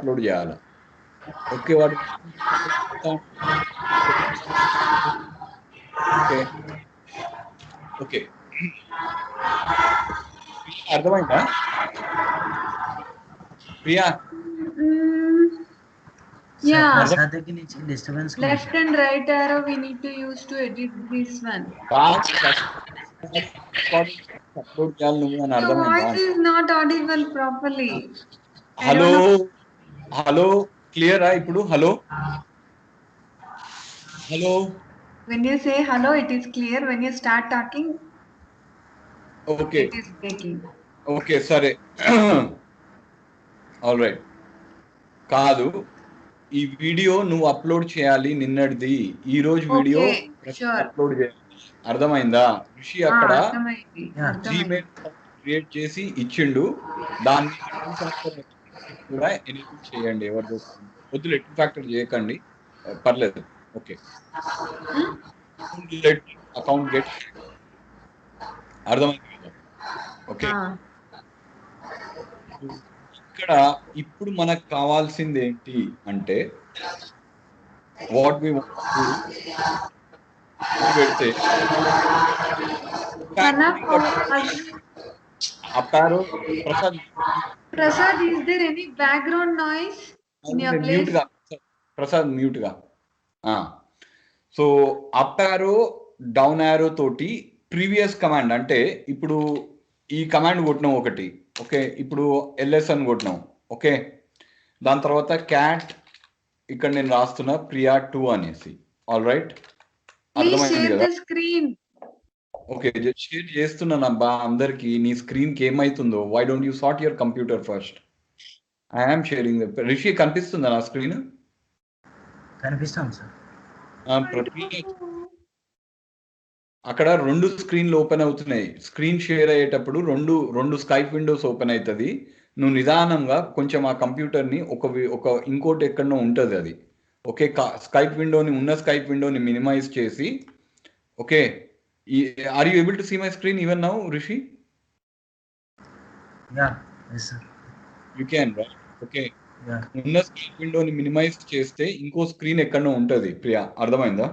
Upload చేయాలి. Okay. వాడు okay. Okay. అర్థమైందా? Priya Mm, yeah. ప్రసాద్ దగ్గర నుంచి disturbance Left and right arrow we need to use to edit this one. Upload చేయాలి నువ్వు అని Your అర్థమైందా? voice is not audible properly. I hello don't know. Hello క్లియరా ఇప్పుడు? Hello hello When you say hello, it is clear. When you start talking, okay it is breaking. Okay సరే. All right. కాదు, ఈ video నువ్వు upload చేయాలి నిన్నటిది. ఈ రోజు video Okay, sure. Upload చేయాలి. అర్థమైందా? ఋషి అక్కడ అర్థమైంది. జీమెయిల్ క్రియేట్ చేసి ఇచ్చిండు. దాన్ని కూడా ఎనేబుల్ చేయండి. ఎవరిదో వద్దులే, 2 ఫ్యాక్టర్ చేయకండి, పర్లేదు. ఓకే. అకౌంట్ గెట్ అర్థమైంది కదా? ఓకే. ఇక్కడ ఇప్పుడు మనకు కావాల్సింది ఏంటి అంటే వాట్ వి పెడితే అప్పారో Prasad, is there any background noise in your place? Mute గా ప్రసాద్, మ్యూట్ గా. So up arrow down arrow తోటి ప్రీవియస్ కమాండ్, అంటే ఇప్పుడు ఈ కమాండ్ కొట్టినాం ఒకటి, ఓకే. ఇప్పుడు ఎల్ఎస్ అని కొట్టినాం, ఓకే. దాని తర్వాత క్యాట్, ఇక్కడ నేను రాస్తున్నా ప్రియా 2 అనేసి. ఆల్ రైట్, అర్థమైంది కదా? ఓకే, షేర్ చేస్తున్నానబ్బా అందరికి. నీ స్క్రీన్ కి ఏమైతుందో, why don't you start your computer first? I'm sharing. Rishi కనిపిస్తుందా నా స్క్రీన్? కనిపిస్తాం సార్. అక్కడ 2 స్క్రీన్లు ఓపెన్ అవుతున్నాయి. స్క్రీన్ షేర్ అయ్యేటప్పుడు రెండు స్కైప్ విండోస్ ఓపెన్ అవుతుంది. నువ్వు నిదానంగా కొంచెం ఆ కంప్యూటర్ని ఒక ఇంకోటి ఎక్కడో ఉంటుంది అది, ఓకే. స్కైప్ విండోని మినిమైజ్ చేసి, okay. Are you able to see my screen even now, Rishi? You can, right? Okay. ఉన్న స్క్రీన్ విండోని మినిమైజ్ చేస్తే ఇంకో స్క్రీన్ ఎక్కడో ఉంటుంది, ప్రియా. అర్థమైందా?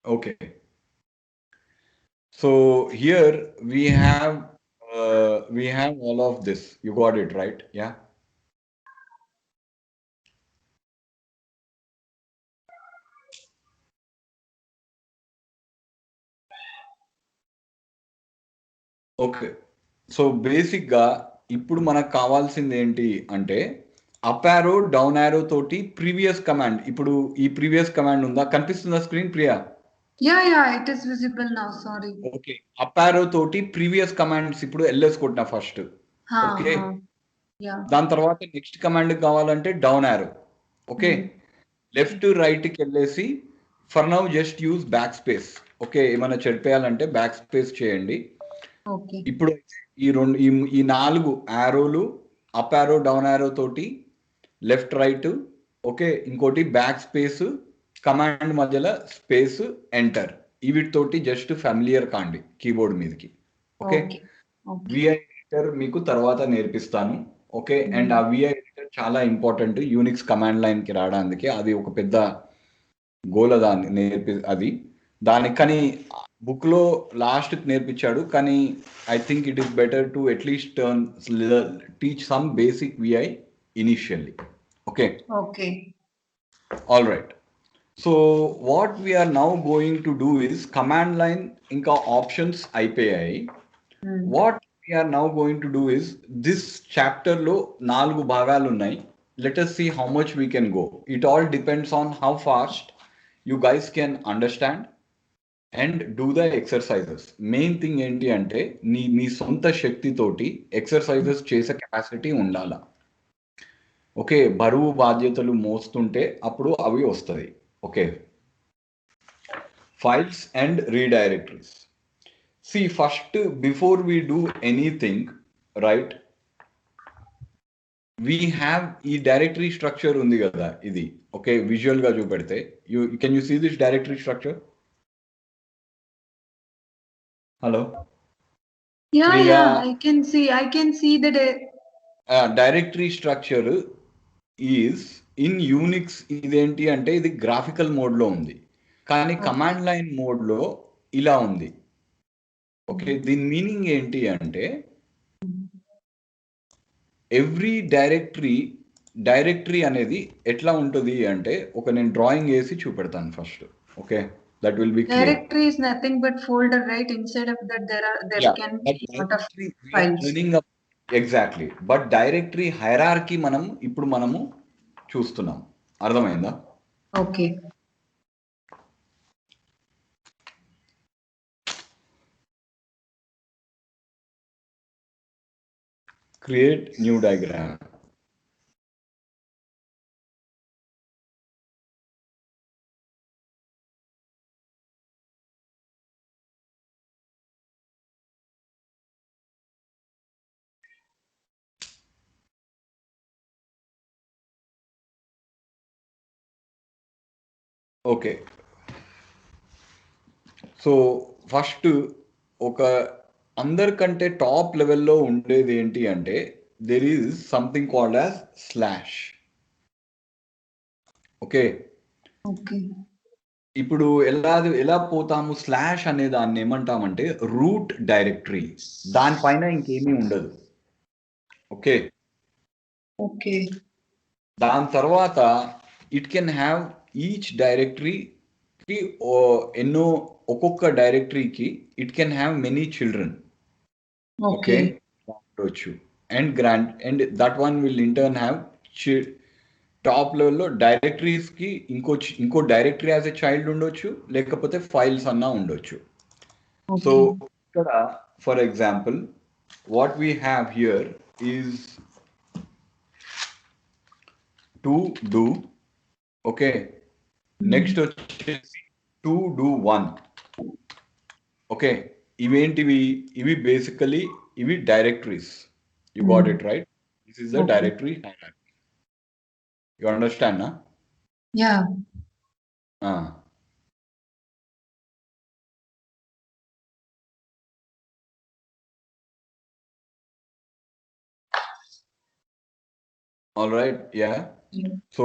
Okay. So here we have all of this. You got it, right? Yeah. Okay. So బేసిక్గా ఇప్పుడు మనకు కావాల్సింది ఏంటి అంటే అప్ యారో డౌన్ యారో తోటి ప్రీవియస్ కమాండ్. ఇప్పుడు ఈ ప్రీవియస్ కమాండ్ ఉందా? కనిపిస్తుందా screen, Priya? It is visible now. Sorry. Okay. Up arrow తోటి ప్రీవియస్ కమాండ్స్ ఇప్పుడు ఎల్ఎస్ కొట్టినా ఫస్ట్, ఓకే. దాని తర్వాత నెక్స్ట్ కమాండ్ కావాలంటే down arrow, okay. Left right కి వెళ్ళేసి for now just use back space, okay. ఏమైనా చెడిపేయాలంటే బ్యాక్ స్పేస్ చేయండి. ఇప్పుడు ఈ 4 యారోలు అప్ యారో డౌన్ యారో తోటి లెఫ్ట్ రైట్, ఓకే. ఇంకోటి బ్యాక్ స్పేస్, కమాండ్ మధ్యలో స్పేస్, ఎంటర్. వీటితోటి జస్ట్ ఫ్యామిలియర్ కాండి కీబోర్డ్ మీదకి, ఓకే. విఐ ఎడిటర్ మీకు తర్వాత నేర్పిస్తాను, ఓకే. అండ్ ఆ విఐ ఎడిటర్ చాలా ఇంపార్టెంట్ యూనిక్స్ కమాండ్ లైన్ కి రావడానికి. అది ఒక పెద్ద గోల, దానికి కానీ బుక్ లో లాస్ట్ నేర్పించాడు. కానీ I think it is better to at least teach some basic VI initially, okay. All right. So what we are now going to do is command line ఇంకా ఆప్షన్స్ అయిపోయాయి. What we are now going to do is this chapter లో 4 భాగాలు ఉన్నాయి. Let us see how much we can go. It all depends on how fast you guys can understand and do the exercises. Main thing ఏంటి అంటే నీ సొంత శక్తితోటి exercises చేసే capacity ఉండాలా, ఓకే. బరువు బాధ్యతలు మోస్తుంటే అప్పుడు అవి వస్తాయి, okay. Files and directories. See, first, before we do anything, right, we have ఈ డైరెక్టరీ స్ట్రక్చర్ ఉంది కదా, ఇది, ఓకే. విజువల్ గా చూపెడితే can you see this directory structure? హలో? I can see the directory structure is in Unix ఇదేంటి అంటే ఇది గ్రాఫికల్ మోడ్లో ఉంది, కానీ కమాండ్ లైన్ మోడ్లో ఇలా ఉంది. ఓకే, దీని మీనింగ్ ఏంటి అంటే ఎవ్రీ డైరెక్టరీ అనేది ఎట్లా ఉంటుంది అంటే నేను డ్రాయింగ్ వేసి చూపెడతాను first. Okay, that will be clear. Directory is nothing but folder, right? Inside of that there can be a lot of files. Exactly, but directory hierarchy మనము చూస్తున్నాం. అర్థమైందా? Okay. Create new diagram. Okay, so first అందరికంటే top లెవెల్లో ఉండేది ఏంటి అంటే there is something called as slash. Okay, ఇప్పుడు ఎలా పోతాము? స్లాష్ అనే దాన్ని ఏమంటామంటే రూట్ డైరెక్టరీ, దానిపైన ఇంకేమీ ఉండదు. ఓకే ఓకే, దాని తర్వాత ఇట్ కెన్ హ్యావ్ ఈచ్ డైరెక్టరీకి ఒక్కొక్క డైరెక్టరీకి it can have many children. Okay, ఉండొచ్చు. And that one will in turn have top లెవెల్లో డైరెక్టరీస్కి ఇంకో డైరెక్టరీ యాజ్ ఎ చైల్డ్ ఉండొచ్చు, లేకపోతే ఫైల్స్ అన్నా ఉండొచ్చు. సో ఇక్కడ for example what we have here is to do. Okay, next వచ్చేసి to do one. ఓకే, ఇవి బేసికలీ ఇవి directories. You got it right? This is the directory hierarchy. You understand నా? Yeah. All right, yeah. So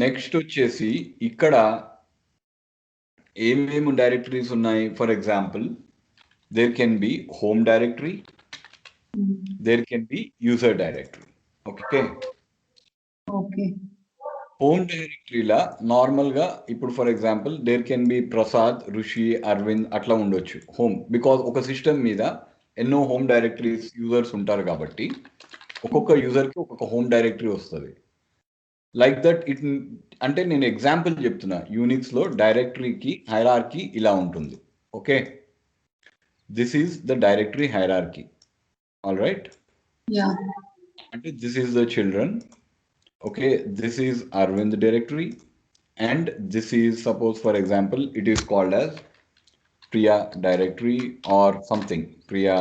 next వచ్చేసి ఇక్కడ ఏమేమి directories ఉన్నాయి? For example there can be home directory, there can be user directory. Okay, home డైరెక్టరీలా నార్మల్గా ఇప్పుడు for example there can be Prasad, ఋషి, అరవింద్ అట్లా ఉండొచ్చు హోమ్. బికాజ్ ఒక సిస్టమ్ మీద ఎన్నో హోమ్ డైరెక్టరీస్ యూజర్స్ ఉంటారు కాబట్టి ఒక్కొక్క యూజర్కి ఒక్కొక్క హోమ్ డైరెక్టరీ వస్తుంది. లైక్ దట్ ఇట్ అంటే నేను ఎగ్జాంపుల్ చెప్తున్నా. యూనిక్స్లో డైరెక్టరీకి హైరార్కీ ఇలా ఉంటుంది. Okay, this is the directory hierarchy. All right, అంటే this is the children. Okay, this is Aravind directory and this is suppose for example it is called as Priya directory or something. Priya,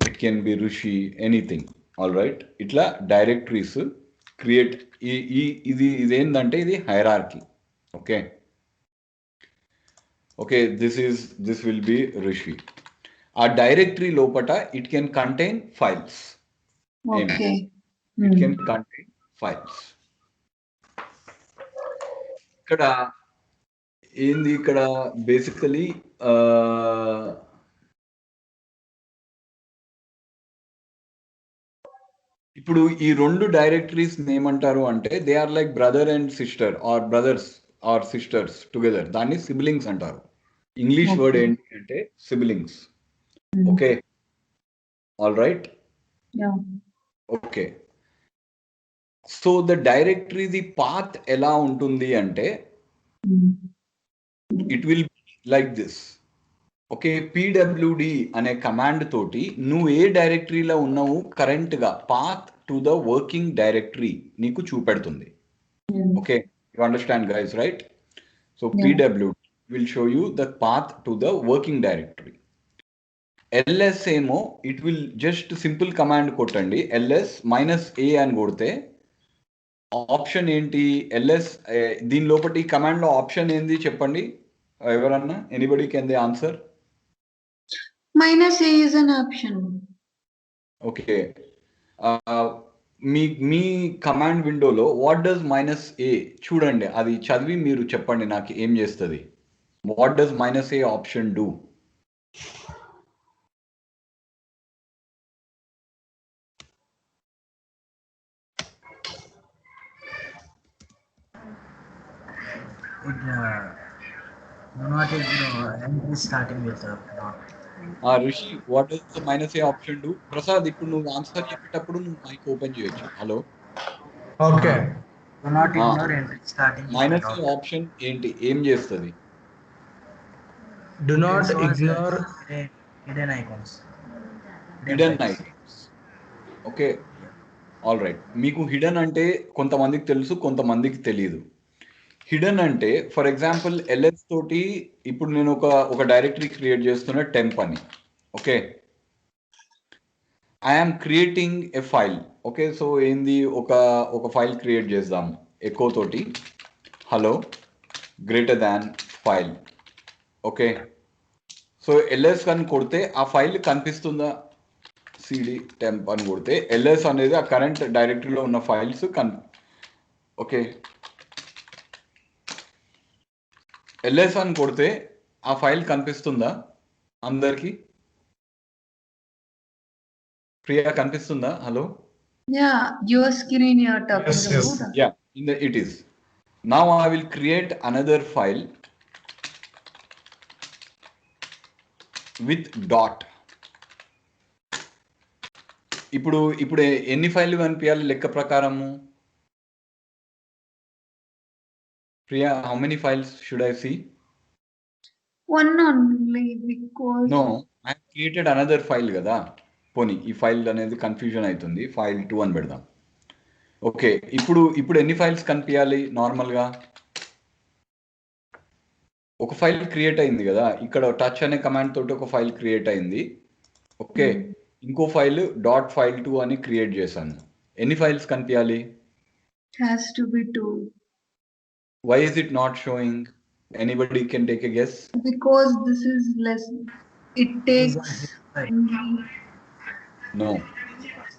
it can be Rishi, anything. All right, ఇట్లా directories create. ఇదేంటంటే ఇది hierarchy. Okay okay, this will B ఋషి. ఆ directory లోపట it can contain files. It can contain files. ఇక్కడ ఏంది? ఇక్కడ basically ఇప్పుడు ఈ రెండు డైరెక్టరీస్ ఏమంటారు అంటే they are like brother and sister or brothers or sisters together. దాన్ని సిబ్లింగ్స్ అంటారు. ఇంగ్లీష్ వర్డ్ ఏంటి అంటే siblings. Okay, all right, okay. So the directory the path ఎలా ఉంటుంది అంటే it will like this. Okay, pwd అనే కమాండ్ తోటి నువ్వు ఏ డైరెక్టరీలో ఉన్నావు కరెంట్గా path to the working directory నీకు చూపెడుతుంది. Okay, you understand guys, right? So pwd will show you the path to the working directory. ls ఏమో it will just simple command కొట్టండి, ls -a అని కొడితే ఆప్షన్ ఏంటి? ls దీని లోపటి కమాండ్లో option ఏంది చెప్పండి ఎవరన్నా? Anybody can they answer? -a is an option. Okay. Me command విండోలో వాట్ డస్ -a చూడండి, అది చదివి మీరు చెప్పండి నాకు ఏం చేస్తుంది. What does -a option do? Do not ignore entry starting with a dot. Rishi, what does the -a option do? Prasad, ఇప్పుడు నువ్వు ఆన్సర్ చెప్పేటప్పుడు నువ్వు మైక్ ఓపెన్ చేయొచ్చు. Hello. Okay. Do not ignore entry starting with a -a dot. Option ఏంటి, ఏం చేస్తుంది? Do not ignore Hidden icons. Hidden items. Okay, all right. మీకు hidden అంటే కొంతమందికి తెలుసు, కొంతమందికి తెలియదు. హిడెన్ అంటే ఫర్ ఎగ్జాంపుల్ ఎల్ఎస్ తోటి ఇప్పుడు నేను ఒక డైరెక్టరీ క్రియేట్ చేస్తున్న టెంప్ అని. Okay, I'm creating a file. Okay, so ఏంది, ఒక ఫైల్ క్రియేట్ చేద్దాం ఎకో తోటి, hello greater than file. Okay, so LS అని కొడితే ఆ ఫైల్ కనిపిస్తుందా? సిడి టెంప్ అని కొడితే ఎల్ఎస్ అనేది ఆ కరెంట్ డైరెక్టరీలో ఉన్న ఫైల్స్ ఓకే, ఎల్ఎస్ అని కొడితే ఆ ఫైల్ కనిపిస్తుందా అందరికి? ప్రియా కనిపిస్తుందా? Hello. Yeah, your screen you're talking Yes, yes. about. Yeah, it is. Now I will create another file with dot. ఇప్పుడు ఎన్ని ఫైల్ కనిపించాలి లెక్క ప్రకారము? Priya, how many files should I see? One only, because No, I have created another file కదా. పోనీ ఈ file అనేది confusion అవుతుంది, ఫైల్ 2 అని పెడదాం. ఓకే, ఇప్పుడు ఎన్ని ఫైల్స్ కనిపించాలి నార్మల్గా? ఒక ఫైల్ క్రియేట్ అయింది కదా, ఇక్కడ టచ్ అనే కమాండ్ తోటి ఒక ఫైల్ క్రియేట్ అయింది. ఓకే, ఇంకో ఫైల్ .file2 అని క్రియేట్ చేశాను. ఎన్ని ఫైల్స్ కనిపించాలి? has to be 2. Why is it not showing? Anybody can take a guess? Because this is less. It takes. No.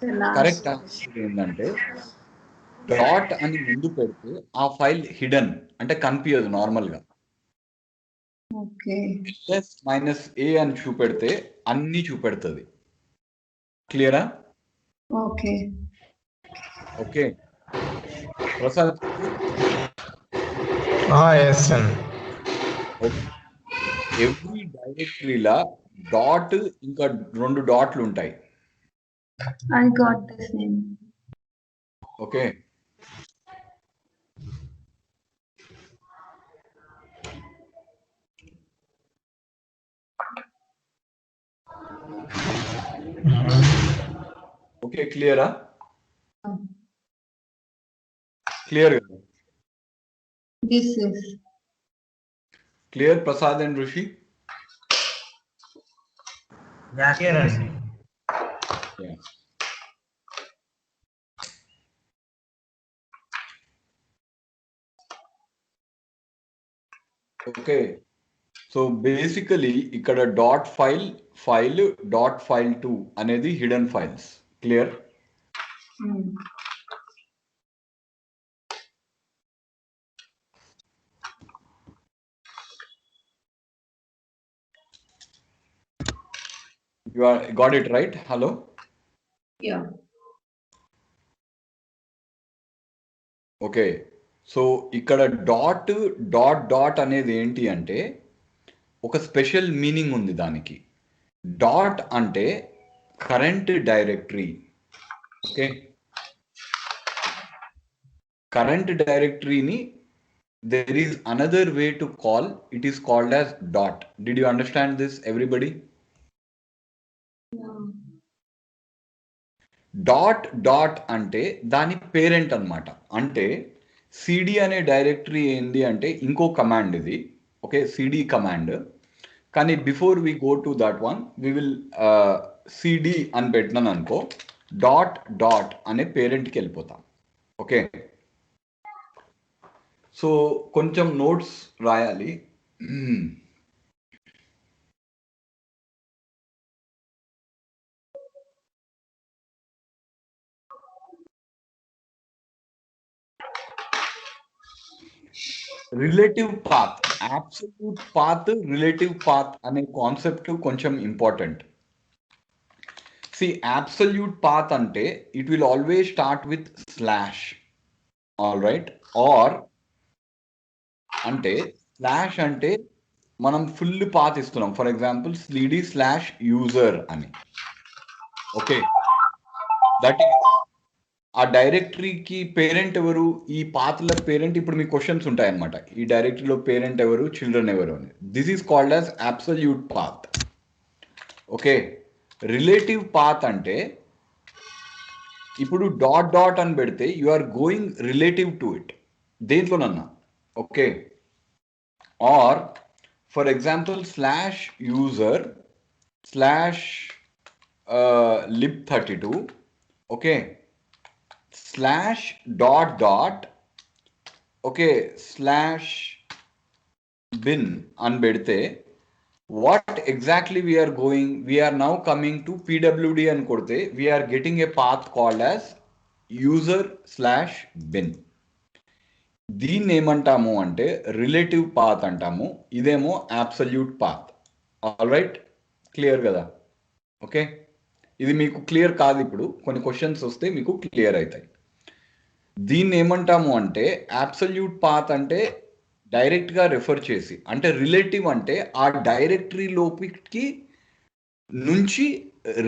The last. Correct answer ఏంటంటే dot అని ముందు పెడితే ఆ ఫైల్ హిడెన్ అంటే కనిపించదు నార్మల్గా. ఓకే, -a అని చూపెడితే అన్ని చూపెడుతుంది. క్లియరా? Okay, okay Prasad. ఎస్ అండి. ఎవ్రీ డైరెక్టరీలా డాట్ ఇంకా 2 డాట్లు ఉంటాయి. I got this name. Okay, okay క్లియరా? క్లియర్ కదా? This is clear Prasad and Rishi? Yeah, Clear అండి. ఓకే, సో బేసికలీ ఇక్కడ .file2 అనేది hidden files. Clear? You got it right? Hello? yeah. Okay, so ఇక్కడ డాట్ అనేది ఏంటి అంటే ఒక స్పెషల్ మీనింగ్ ఉంది దానికి. డాట్ అంటే కరెంట్ డైరెక్టరీ. ఓకే, కరెంట్ డైరెక్టరీని there is another way to call, it is called as dot. Did you understand this, everybody? Dot అంటే దాని పేరెంట్ అన్నమాట. అంటే సిడి అనే డైరెక్టరీ ఏంది అంటే ఇంకో కమాండ్ ఇది. Okay, CD command. కానీ before we go to that one we will CD అని పెట్టినాను అనుకో, డాట్ అనే పేరెంట్కి వెళ్ళిపోతాం. ఓకే, సో కొంచెం నోట్స్ రాయాలి. Relative path, absolute path, relative path అనే కాన్సెప్ట్ కొంచెం ఇంపార్టెంట్. సి అబ్సల్యూట్ పాత్ అంటే it will always start with slash, all right. Or అంటే స్లాష్ అంటే మనం ఫుల్ పాత్ ఇస్తున్నాం. ఫర్ ఎగ్జాంపుల్ cd/user అని. ఓకే, దట్ ఈస్ ఆ డైరెక్టరీకి పేరెంట్ ఎవరు, ఈ పాత్ల పేరెంట్. ఇప్పుడు మీ క్వశ్చన్స్ ఉంటాయి అనమాట, ఈ డైరెక్టరీలో పేరెంట్ ఎవరు, చిల్డ్రన్ ఎవరు అని. This is called as absolute path. Okay, relative path అంటే ఇప్పుడు డాట్ డాట్ అని పెడితే you are going relative to it, దేంట్లోనన్నా. Okay, or for example /user /lib32, okay, /dot okay /bin అని పెడితే what exactly we are going, we are now coming to pwd అని కొడితే we are getting a path called as user/bin. దీన్ని ఏమంటాము అంటే relative path అంటాము, ఇదేమో absolute path. All right, clear కదా? ఓకే, ఇది మీకు క్లియర్ కాదు, ఇప్పుడు కొన్ని క్వశ్చన్స్ వస్తే మీకు క్లియర్ అవుతాయి. దీన్ని ఏమంటాము అంటే అబ్సల్యూట్ పాత్ అంటే డైరెక్ట్గా రెఫర్ చేసి, అంటే రిలేటివ్ అంటే ఆ డైరెక్టరీ లోకి నుంచి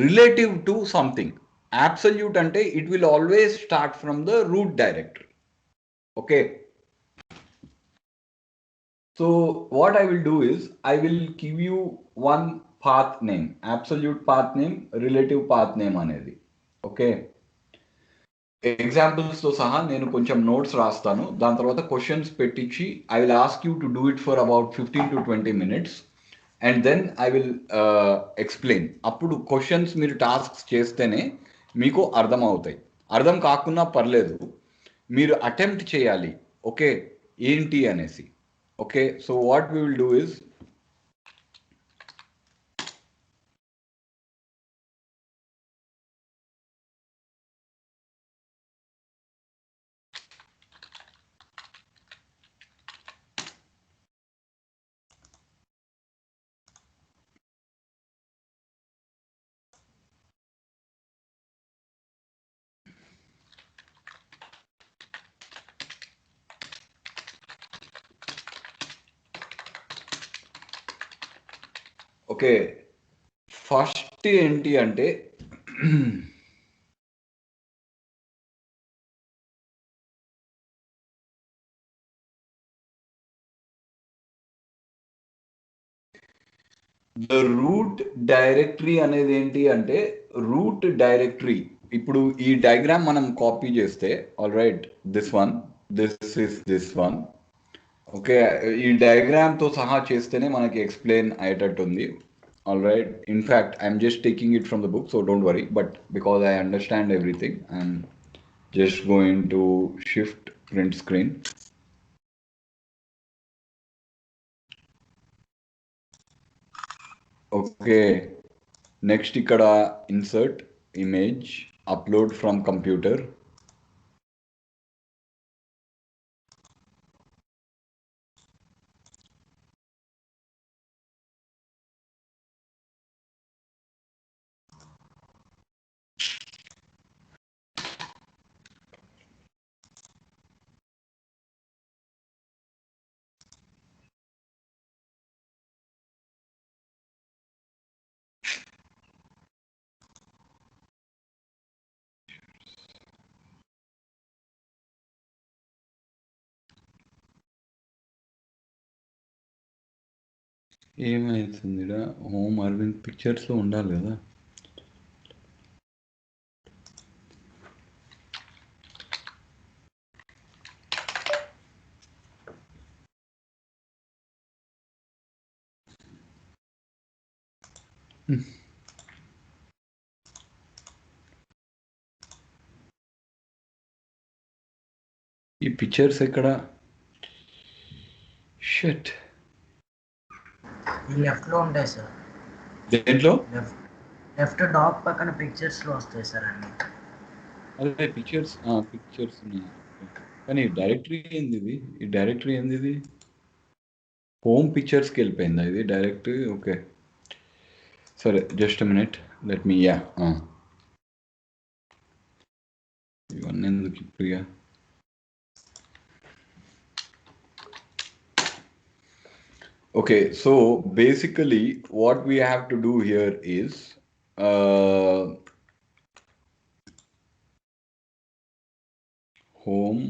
రిలేటివ్ టు సంథింగ్. అబ్సల్యూట్ అంటే it will always start from the root directory. Okay, so what I will do is I will give you one path name, absolute path name, relative path name అనేది. Okay, ఎగ్జాంపుల్స్తో సహా నేను కొంచెం notes రాస్తాను, దాని తర్వాత questions పెట్టించి I will ask you to do it for about 15 to 20 minutes and then I will explain. అప్పుడు క్వశ్చన్స్ మీరు టాస్క్స్ చేస్తేనే మీకు అర్థం అవుతాయి. అర్థం కాకున్నా పర్లేదు, మీరు అటెంప్ట్ చేయాలి. ఓకే, ఏంటి అనేసి. Okay, so what we will do is okay, first ఏంటి అంటే ద రూట్ డైరెక్టరీ అనేది ఏంటి అంటే రూట్ డైరెక్టరీ. ఇప్పుడు ఈ డయాగ్రామ్ మనం కాపీ చేస్తే, all right, this is this one. Okay, ఈ డయాగ్రామ్తో సహా చేస్తేనే మనకి ఎక్స్ప్లెయిన్ అయ్యేటట్టు ఉంది. All right, in fact I'm just taking it from the book, so don't worry. But because I understand everything, I'm just going to shift print screen. Okay, next ఇక్కడ insert image, upload from computer. ఏమవుతుందిరా, home Aravind పిక్చర్స్లో ఉండాలి కదా. ఈ pictures ఎక్కడ? Shut, ఈ left లో ఉంటాయి సార్. దేంట్లో? లెఫ్ట్ డాక్ పక్కన పిక్చర్స్ లో వస్తాయి సార్ అన్ని. అదే పిక్చర్స్ ఉన్నాయి. కానీ ఈ డైరెక్టరీ ఏంది ఇది హోమ్ పిక్చర్స్కి వెళ్ళిపోయిందా ఇది డైరెక్ట్ ఓకే సరే just minute let me yeah ఇవన్నీ ఎందుకు ఇప్పుడు ఇక okay so basically what we have to do here is home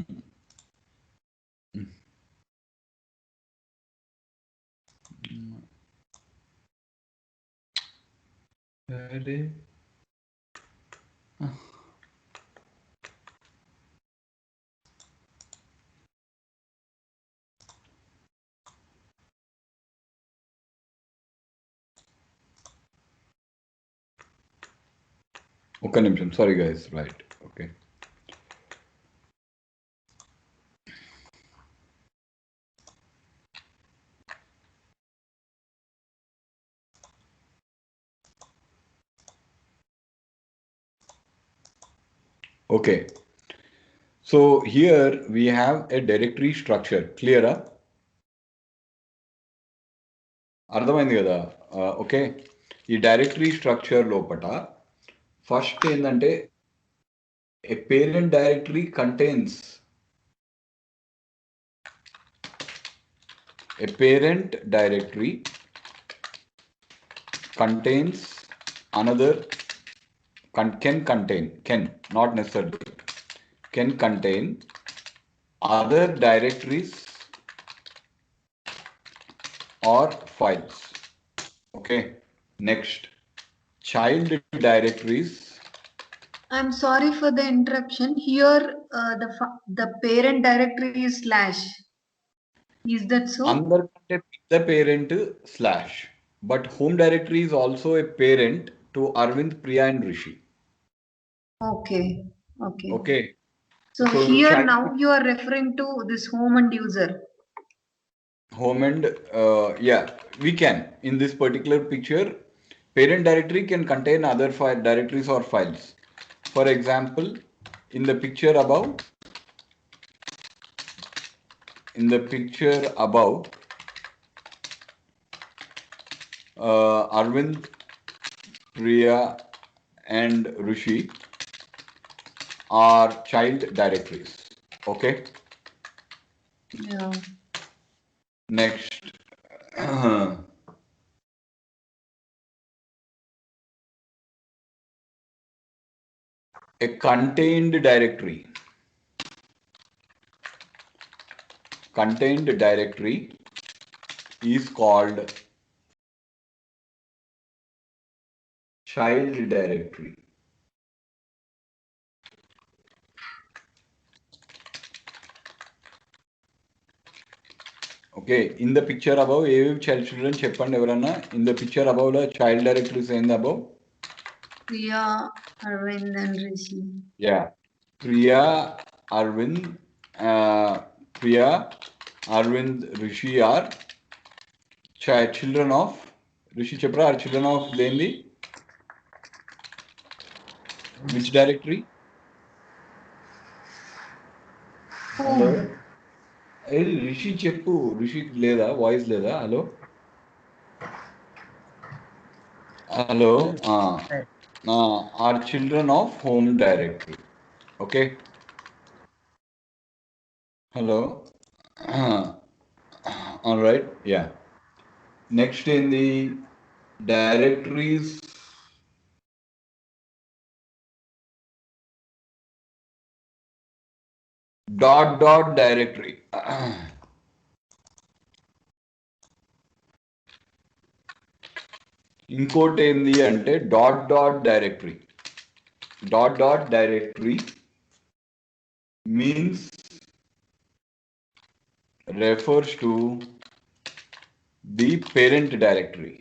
अरे ఒక్క నిమిషం sorry guys right okay okay so here we have a directory structure clear అర్థమైంది కదా ఓకే ఈ డైరెక్టరీ స్ట్రక్చర్ లోపట ఫస్ట్ ఏంటంటే a parent directory contains another can not necessarily can contain other directories or files okay next child directories I'm sorry for the interruption. Here, the parent directory is slash. Is that so? అందరికంటే పెద్ద parent slash but home directory is also a parent to Arvind, Priya and Rishi. Okay. Okay. So here now you are referring to this home and user. Home and yeah, we can in this particular picture parent directory can contain other file directories or files. For example, in the picture above Arvind, Priya and Rishi are child directories. Okay. Yeah. Next. A contained directory. Contained directory is called child directory. Okay, in the picture above, child children cheppandi evarana in the picture above la child directories ఏంది above? Priya, Arvind and Rishi. Yeah, Priya, Arvind, Rishi are children of Rishi Chopra are children of దేంది? Which directory? Hello. Rishi చెప్పు రిషి లేదా voice లేదా hello are children of home directory okay hello all right yeah next ఏంది directories dot directory ఇంకోటి ఏంది అంటే dot directory means refers to the parent directory.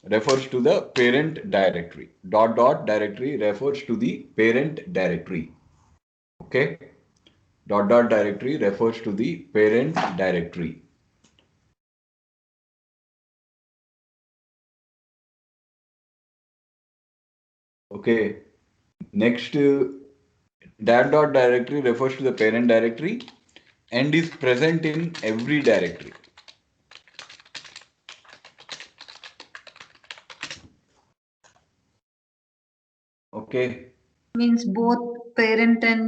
Refers to the parent directory. Dot directory refers to the parent directory. Okay. Dot directory refers to the parent directory. Okay. Next, dat directory refers to the parent directory and is present in every directory. Okay. Means both parent and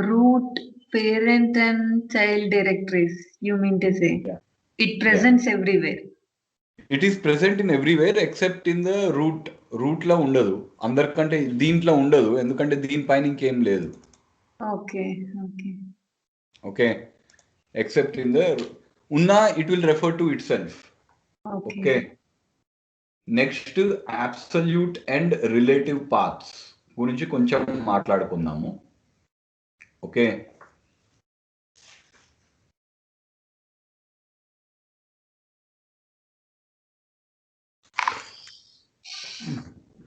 root, parent and child directories, you mean to say? Yeah. It presents everywhere. It is present in everywhere except in the root. Root లో ఉండదు, అందరికంటే దీంట్లో ఉండదు, ఎందుకంటే దీనిపైన ఇంకేం లేదు. Okay, okay. Okay, except in the unna, it will refer to itself. Okay. Next, absolute and relative paths గురించి కొంచెం మాట్లాడుకుందాము. ఓకే,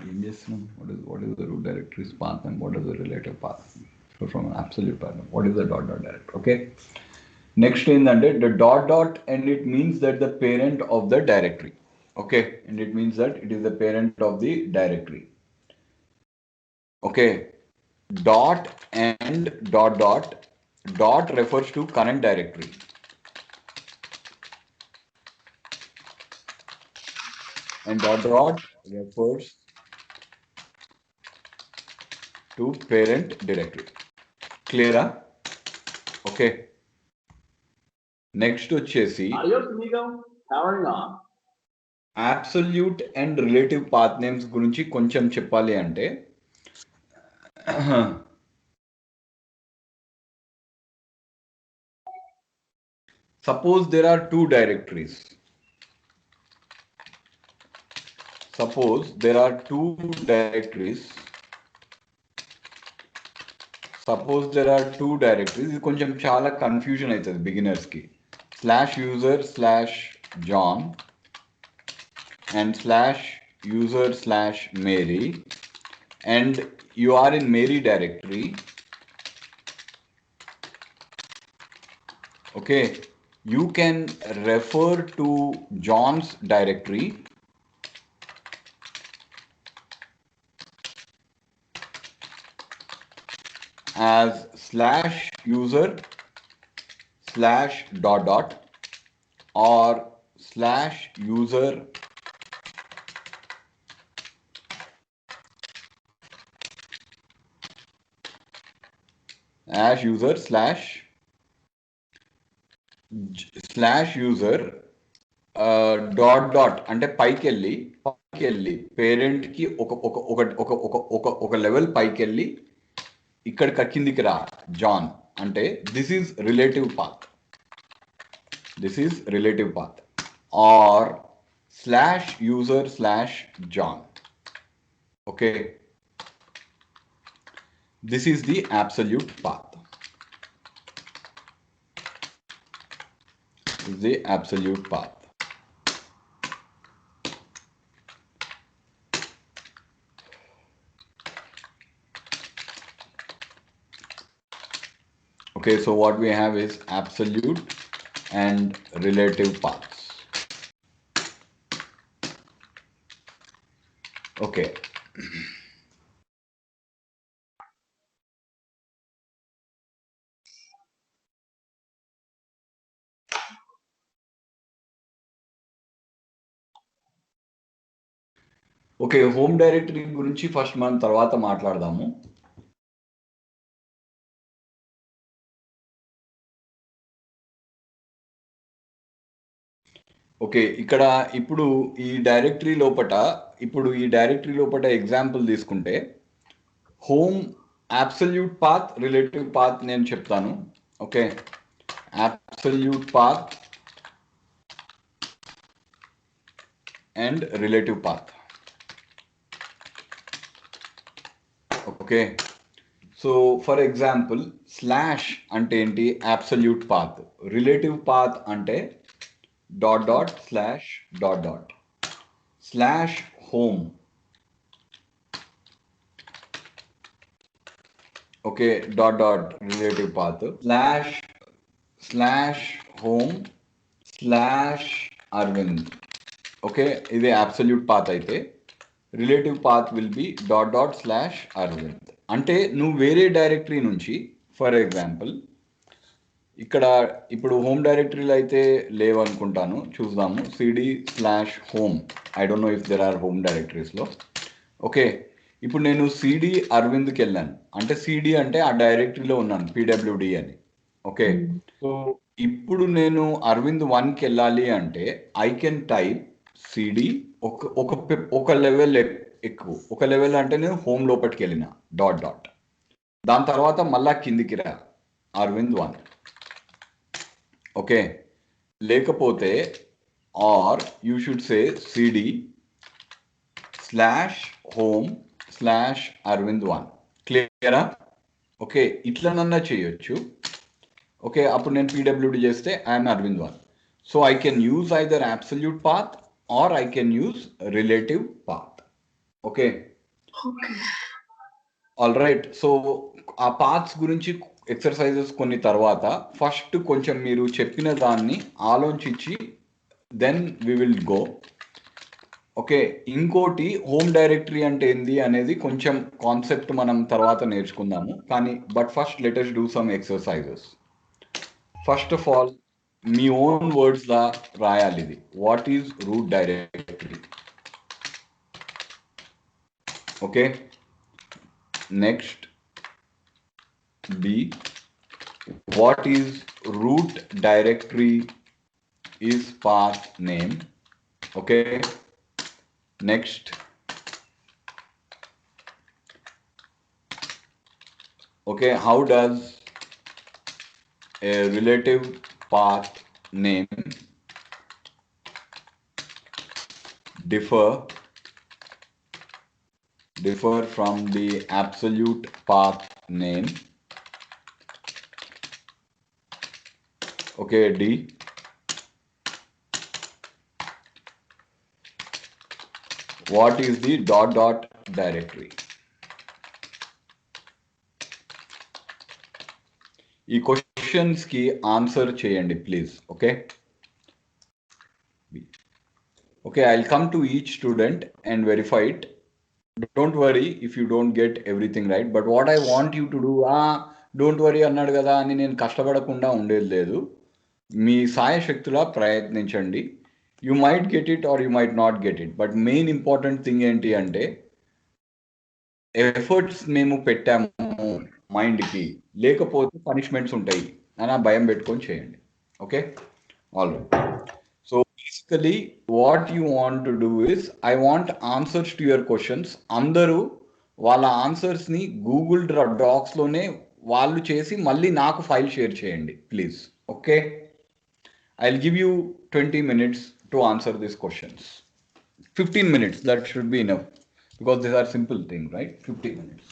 ఏం చేస్తున్నాం? What is the root directory's path and what is the relative path? So from an absolute path, what is the dot directory? Okay. Next ఏంటంటే the dot and it means that the parent of the directory. Okay, and it means that it is the parent of the directory. Okay, dot and dot refers to current directory. And dot refers to parent directory. Clear? Okay. Next వచ్చేసి absolute and relative path names గురించి కొంచెం చెప్పాలి అంటే suppose there are two directories. Suppose there are two directories. ఇది కొంచెం చాలా confusion అవుతుంది beginners కి. /user/John and /user/Mary, and you are in Mary directory. Okay, you can refer to John's directory as /user/dot or /user /user dot అంటే పైకి వెళ్ళి parent కి ఒక లెవెల్ పైకి వెళ్ళి ఇక్కడ కిందికి రా జాన్ అంటే this is relative path or /user/John. Okay, this is the absolute path. Okay, so what we have is absolute and relative paths. Okay. Okay, home directory గురించి ఫస్ట్ మనం తర్వాత మాట్లాడదాము. ఓకే, ఇక్కడ ఇప్పుడు ఈ డైరెక్టరీ లోపట ఎగ్జాంపుల్ తీసుకుంటే home absolute path, relative path నేను చెప్తాను. Okay, absolute path and relative path. Okay, so for example slash అంటే ఏంటి? Absolute path. రిలేటివ్ పాత్ అంటే /home. Okay, relative path /home/Arvind. Okay, ఇది absolute path అయితే relative path will be /Arvind. అంటే నువ్వు వేరే డైరెక్టరీ నుంచి ఫర్ ఎగ్జాంపుల్ ఇక్కడ ఇప్పుడు హోమ్ డైరెక్టరీలో అయితే లేవనుకుంటాను, చూద్దాము. cd/home, I don't know if there are home డైరెక్టరీస్లో. ఓకే, ఇప్పుడు నేను సిడి అరవింద్కి వెళ్ళాను అంటే సిడి అంటే ఆ డైరెక్టరీలో ఉన్నాను పీడబ్ల్యూడి అని. ఓకే, సో ఇప్పుడు నేను అరవింద్ 1కి వెళ్ళాలి అంటే ఐ కెన్ టైప్ సిడి ఒక లెవెల్ ఎక్కువ, ఒక లెవెల్ అంటే నేను హోమ్ లోపలికి వెళ్ళిన డాట్ దాని తర్వాత మళ్ళా కిందికి రా అరవింద్ 1. ఓకే, లేకపోతే are you should say cd/home/arvind 1. క్లియరా? ఓకే, ఇట్లనన్నా చేయొచ్చు. ఓకే, అప్పుడు నేను పీడబ్ల్యూడి చేస్తే I'm Aravind 1. So I can use either absolute path or I can use relative path. Okay, all right. So ఆ పాత్స్ గురించి ఎక్సర్సైజెస్ కొన్ని తర్వాత ఫస్ట్ కొంచెం మీరు చెప్పిన దాన్ని ఆలోచించి then we will go. Okay, ఇంకోటి హోమ్ డైరెక్టరీ అంటే ఏంది అనేది కొంచెం కాన్సెప్ట్ మనం తర్వాత నేర్చుకుందాము, కానీ but first let us do some exercises. First of all మీ ఓన్ వర్డ్స్ లా రాయాలి ఇది. What is root directory? Okay, next B, what is root directory is path name. Okay, next, okay, how does a relative path name differ from the absolute path name? Okay, D. What is the dot directory? ఈ questions కి answer చేయండి please. Okay, okay, I'll come to each student and verify it. Don't worry if you don't get everything right, but what I want you to do, don't worry అన్నాడు కదా అని నేను కష్టపడకుండా ఉండేది లేదు. మీ సాయశక్తులా ప్రయత్నించండి. You might get it or you might not get it, but main important thing ఏంటి అంటే ఎఫర్ట్స్ మేము పెట్టాము మైండ్కి, లేకపోతే పనిష్మెంట్స్ ఉంటాయి అని ఆ భయం పెట్టుకొని చేయండి. Okay, all right. So basically what you want to do is, I want answers to your questions. అందరూ వాళ్ళ ఆన్సర్స్ని గూగుల్ డాక్స్లోనే వాళ్ళు చేసి మళ్ళీ నాకు ఫైల్ షేర్ చేయండి please. Okay, I'll give you 20 minutes to answer these questions. 15 minutes, that should be enough, because these are simple things, right? 15 minutes.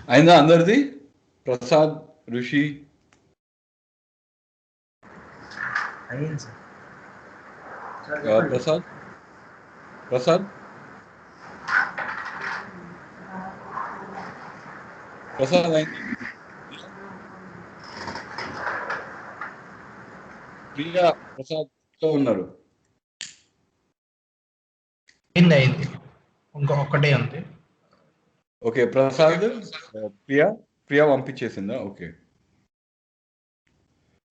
అయిందా అందరిది? ప్రసాద్, ఋషి, అయ్యింది సార్ ప్రసాద్ ప్రసాద్ ప్రసాద్ అయింది ప్రియా ప్రసాద్ ఉన్నారు అయింది ఒక్కటే ఉంది. ఓకే ప్రసాద్ ప్రియా పంపించేసిందా ఓకే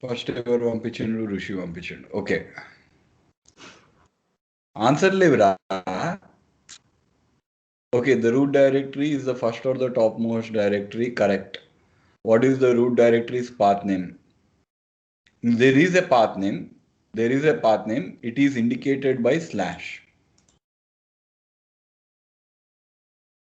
ఫస్ట్ ఎవరు పంపించిండు ఋషి పంపించిండు ఓకే ఆన్సర్ లేవురా okay the root directory is the first or the topmost directory correct what is the root directory's path name there is a path name it is indicated by slash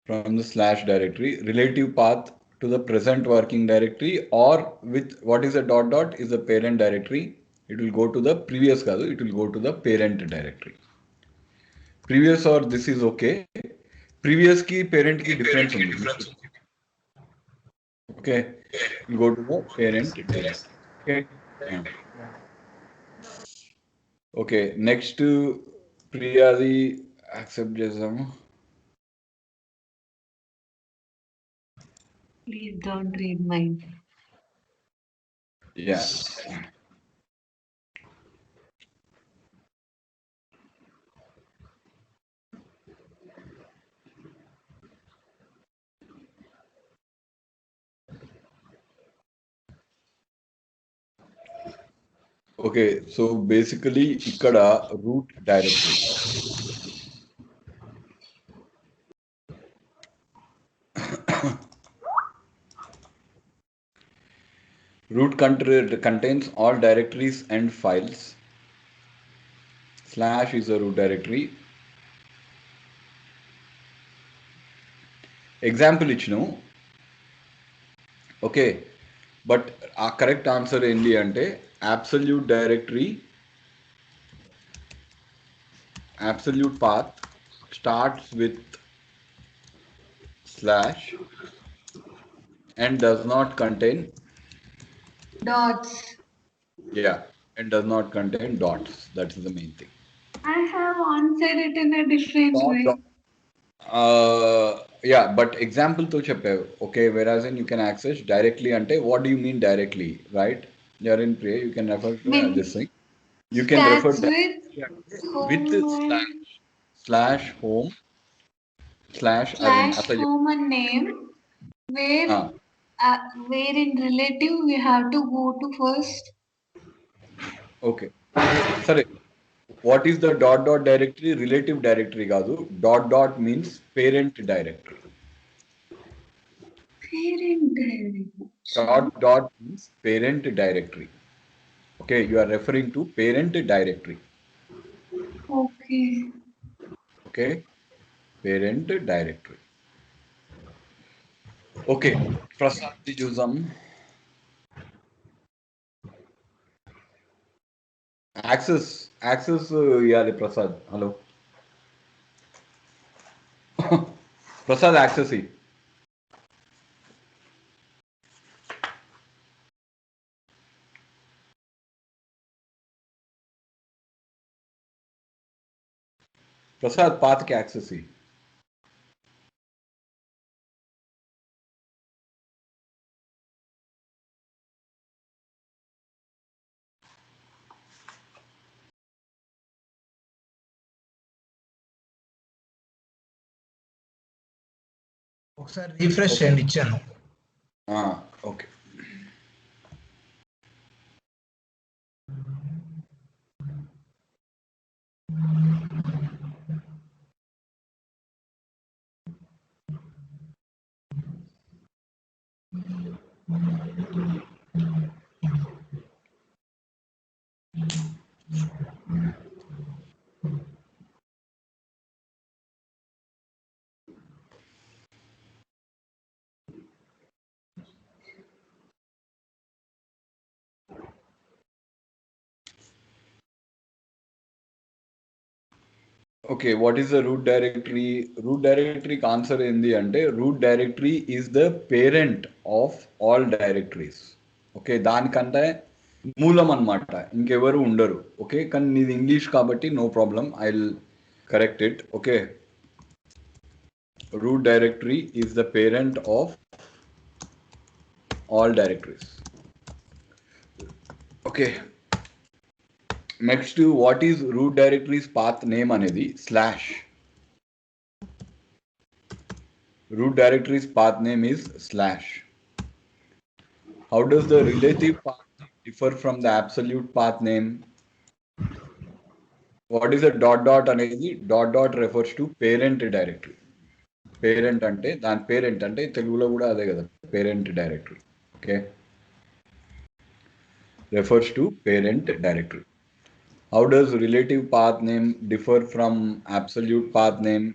from the slash directory relative path to the present working directory or with what is a dot dot is the parent directory it will go to the previous kadu it will go to the parent directory previous or this is okay previous ki parent ki difference undi okay we'll go to the parent directory okay yeah. Okay next Priyadi accept చేసాము Please don't read mine. yeah okay so basically ikkada root directory root contains all directories and files slash is a root directory example ఇచ్చిన okay but ఆ correct answer ఏంటి అంటే absolute directory absolute path starts with slash and does not contain Dots. yeah and does not contain dots that is the main thing I have answered it in a different way. Yeah but example to చెప్పావు okay whereas in you can access directly ante what do you mean directly right you're in Priya you can refer to this thing you can refer with slash home slash home and name where in relative we have to go to first. Okay sorry what is the dot dot directory relative directory కాదు dot dot means parent directory dot dot means parent directory okay you are referring to parent directory okay parent directory okay Prasad di చూద్దాం access ఇవ్వాలి Prasad hello Prasad access Prasad పాత్కి access ఒకసారి refresh చేయండి ఇచ్చాను okay Okay, what is the root directory? Root directory answer ఏంది అంటే root directory is the parent of all directories. Okay దానికంటే మూలం అన్నమాట ఇంకెవరు ఉండరు ఓకే కానీ నీది ఇంగ్లీష్ కాబట్టి no problem I correct it. Okay. Root directory is the parent of all directories. Okay. Next, what is root directory's path name anedi slash. Root directory's path name is slash. How does the relative path name differ from the absolute path name? What is a dot dot anedi? Dot dot refers to parent directory. Parent ante, dan parent ante telugulo kuda ade kada, parent directory. Okay. Refers to parent directory. How does relative path name differ from absolute path name?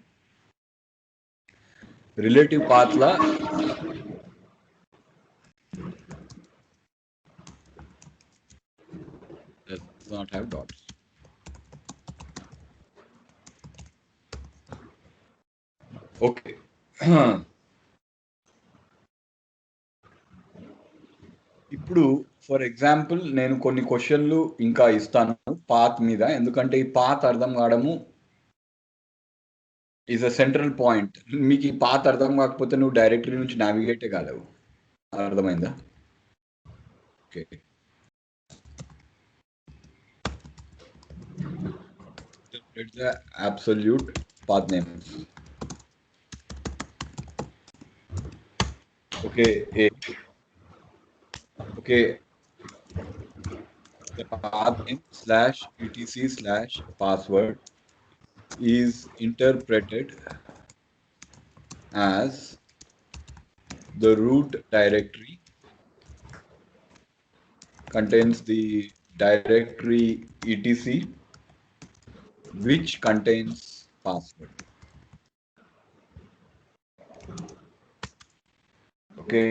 Relative path la does not have dots. Okay. ఇప్పుడు for example నేను కొన్ని క్వశ్చన్లు ఇంకా ఇస్తాను path మీద, ఎందుకంటే ఈ path అర్థం కావడము ఈజ్ అ సెంట్రల్ పాయింట్. మీకు ఈ పాత్ అర్థం కాకపోతే నువ్వు డైరెక్టరీ నుంచి నావిగేటే కాలేవు. అర్థమైందా? Okay. Interpret the absolute path names. Okay. Okay. The path name slash etc slash password is interpreted as the root directory contains the directory etc which contains password. Okay.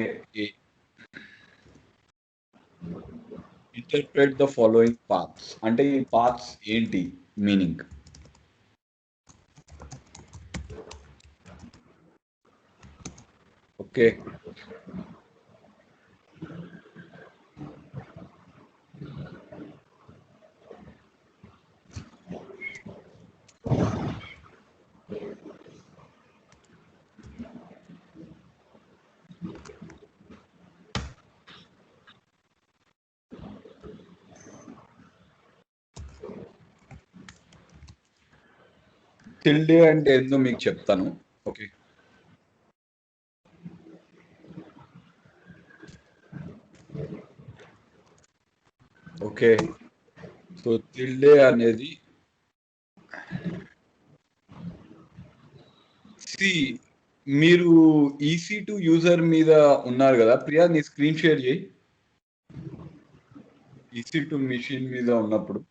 Interpret the following paths. అంటే ఈ paths ఏంటి meaning? Okay. Tilde అంటే ఏందో మీకు చెప్తాను. Okay. Okay. So tilde అనేది మీరు EC2 user మీద ఉన్నారు కదా ప్రియా, నీ స్క్రీన్ షేర్ చేయి. EC2 మిషన్ మీద ఉన్నప్పుడు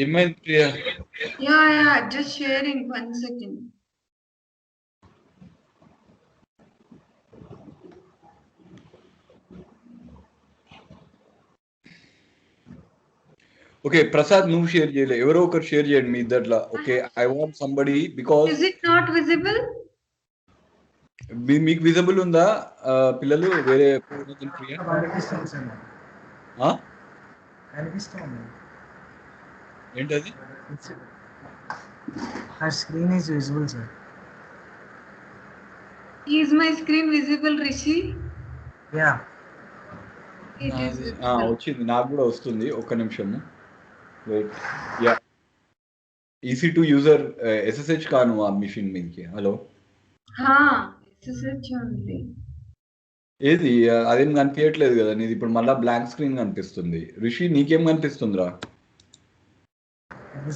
ఏమైంది Priya? Yeah, just sharing 1 second. Okay Prasad, నువ్వు షేర్ చేయలే, ఎవరో ఒకరు షేర్ చేయండి మీ ఇద్దర్లా. Okay, I want somebody because Is it not visible? మీకు విజిబుల్ ఉందా పిల్లలు? వేరే ప్రియా కనిపిస్తుంది సార్. కనిపిస్తుంది. ఏంటది? Her screen is visible, sir. Is my screen visible, Rishi? Yeah. It is visible. వచ్చింది, నాకు కూడా వస్తుంది. ఒక్క నిమిషము wait. Yeah, EC2 user SSH కాను ఆ మిషన్ మీదకి. హలో, SSH ఉంది. ఏది అదేం కనిపించట్లేదు కదా నీది? ఇప్పుడు మళ్ళా బ్లాంక్ స్క్రీన్ కనిపిస్తుంది. రిషి నీకేం కనిపిస్తుందిరా?